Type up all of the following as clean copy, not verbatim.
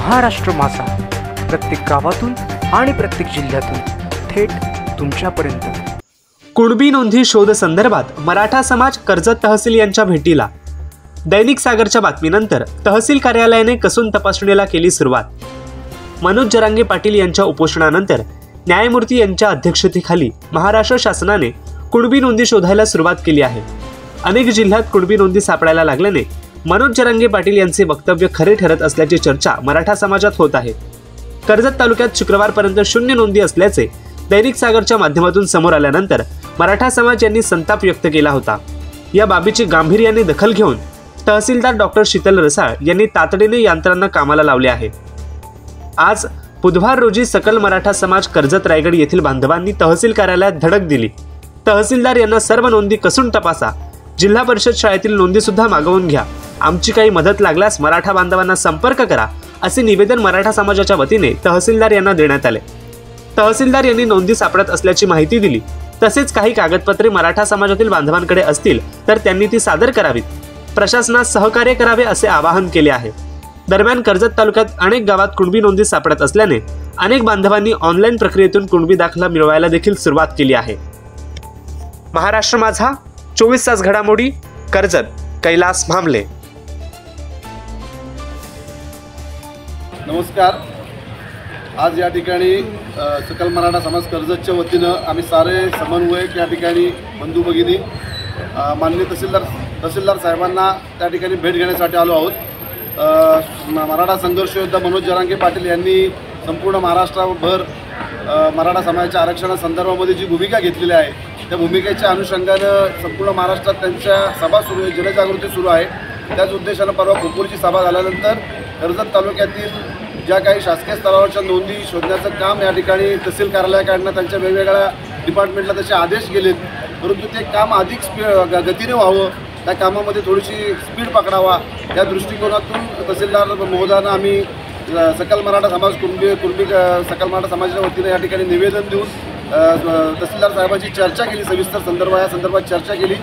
महाराष्ट्र माझा प्रत्येक गावातून आणि प्रत्येक जिल्ह्यातून थेट तुमच्यापर्यंत। कुणबी नोंदी शोध संदर्भात मराठा समाज कर्जत तहसील यांच्या भेटीला। दैनिक सागरच्या बातमीनंतर तहसील कार्यालयाने कसून तपासणीला केली सुरुवात। मनोज जरांगे पाटील यांच्या उपोषणानंतर न्यायमूर्ती यांच्या अध्यक्षतेखाली महाराष्ट्र शासनाने कुणबी नोंदी शोधायला सुरुवात केली आहे। अनेक जिल्ह्यात कुणबी नोंदी सापडायला लागल्याने मनोज जरांगे पाटील यांचे वक्तव्य खरे ठरत असल्याची चर्चा मराठा समाजात होत आहे। कर्जत तालुक्यात शुक्रवारपर्यंत 0 नोंदी असल्याचे दैनिक सागरच्या माध्यमातून समोर आल्यानंतर मराठा समाज यांनी संताप व्यक्त केला होता। या बाबीची गांभीर्याने दखल घेऊन तहसीलदार डॉक्टर शीतल रसाळ यांनी तातडीने यंत्रणा कामाला लावले आहे। आज बुधवार रोजी सकल मराठा समाज कर्जत रायगड येथील बांधवांनी तहसील कार्यालयात धडक दिली। तहसीलदार यांना सर्व नोंदी कसून तपासा, जिल्हा परिषद शाळेतील नोंदी सुद्धा मागवून घ्या, आमची काही मदत लागल्यास मराठा बांधवांना संपर्क करा, असे निवेदन मराठा समाजाच्या वतीने तहसीलदार यांना देण्यात आले। तहसीलदार यांनी नोंदी सापडत असल्याची माहिती दिली। तसेच काही कागदपत्रे मराठा समाजातील बांधवांकडे असतील तर त्यांनी ती सादर करावीत, प्रशासनास सहकार्य करावे असे आवाहन केले आहे। दरम्यान कर्जत तालुक्यात अनेक गावात कुणबी नोंदी सापडत असल्याने अनेक बांधवांनी ऑनलाईन प्रक्रियेतून कुणबी दाखला मिळवायला देखील सुरुवात केली आहे। महाराष्ट्र माझा 24 तास घडामोडी, कर्जत, कैलास भांबले। नमस्कार। आज या ठिकाणी सकल मराठा समाज कर्जतच्या वतीनं आम्ही सारे समन्वयक या ठिकाणी बंधू भगिनी माननीय तहसीलदार साहेबांना त्या ठिकाणी भेट घेण्यासाठी आलो आहोत। मराठा संघर्ष योद्धा मनोज जरांगे पाटील यांनी संपूर्ण महाराष्ट्राभर मराठा समाजाच्या आरक्षणासंदर्भामध्ये जी भूमिका घेतलेली आहे त्या भूमिकेच्या अनुषंगानं संपूर्ण महाराष्ट्रात त्यांच्या सभा सुरू आहे, जनजागृती सुरू आहे। त्याच उद्देशानं परवा खोपोलीची सभा झाल्यानंतर कर्जत तालुक्यातील ज्या काही शासकीय स्तरावरच्या नोंदी शोधण्याचं काम या ठिकाणी तहसील कार्यालयाकडनं त्यांच्या वेगवेगळ्या डिपार्टमेंटला तसे आदेश गेलेत, परंतु ते काम अधिक गतीने व्हावं, त्या कामामध्ये थोडीशी स्पीड पकडावा या दृष्टिकोनातून तहसीलदार महोदयांना आम्ही सकल मराठा समाज कुणबी सकल मराठा समाजाच्या वतीने या ठिकाणी निवेदन देऊन तहसीलदार साहेबांची चर्चा केली, सविस्तर या संदर्भात चर्चा केली।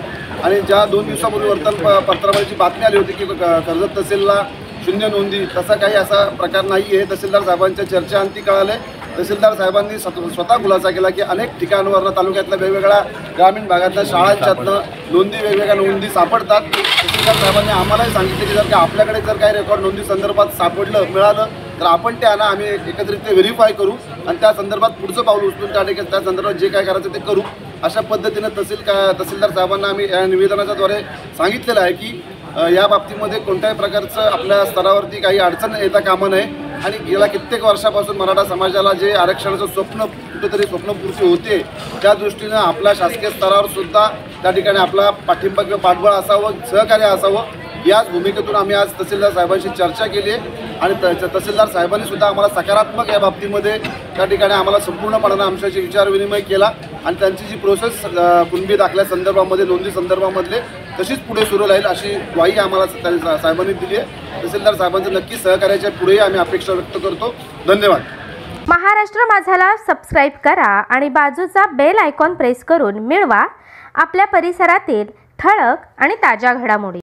आणि ज्या 2 दिवसापूर्वी वर्तमानपत्रामध्ये जी बातमी आली होती की कर्जत तहसीलला 0 नोंदी, तसा काही असा प्रकार नाही आहे। तहसीलदार साहेबांच्या चर्चेअंती कळाले, तहसीलदार साहेबांनी स्वतः खुलासा केला की अनेक ठिकाणावरनं तालुक्यातल्या वेगवेगळ्या ग्रामीण भागातल्या शाळांच्यातनं वेगवेगळ्या नोंदी सापडतात। तहसीलदार साहेबांनी आम्हालाही सांगितले की जर का आपल्याकडे जर काही रेकॉर्ड नोंदी संदर्भात मिळालं तर आपण ते आणा, आम्ही एकत्रित ते व्हेरीफाय करू आणि त्या संदर्भात पुढचं पाऊल उचलून त्या ठिकाणी त्या संदर्भात जे काय करायचं ते करू, अशा पद्धतीनं तहसीलदार साहेबांना आम्ही या निवेदनाच्याद्वारे सांगितलेलं आहे की या बाबतीमध्ये कोणत्याही प्रकारचं आपल्या स्तरावरती काही अडचण येता कामा नये। आणि गेल्या कित्येक वर्षापासून मराठा समाजाला जे आरक्षणाचं स्वप्न कुठेतरी स्वप्नपूर्ती होते त्या दृष्टीनं आपल्या शासकीय स्तरावर सुद्धा त्या ठिकाणी आपला पाठिंबा किंवा पाठबळ असावं, सहकार्य असावं, याच भूमिकेतून आम्ही आज तहसीलदार साहेबांशी चर्चा केली आहे। आणि तहसीलदार साहेबांनी सुद्धा आम्हाला सकारात्मक या बाबतीमध्ये त्या ठिकाणी आम्हाला संपूर्णपणानं आमच्याशी विचारविनिमय केला आणि त्यांची जी प्रोसेस कुणबी दाखल्या संदर्भामध्ये नोंदी संदर्भामधले तशीच पुढे सुरू राहील अशी ग्वाही आम्हाला साहेबांनी दिली आहे। तहसीलदार साहेबांचं नक्की सहकार्याच्या पुढेही आम्ही अपेक्षा व्यक्त करतो। धन्यवाद। महाराष्ट्र माझाला सबस्क्राईब करा आणि बाजूचा बेल आयकॉन प्रेस करून मिळवा आपल्या परिसरातील ठळक आणि ताज्या घडामोडी।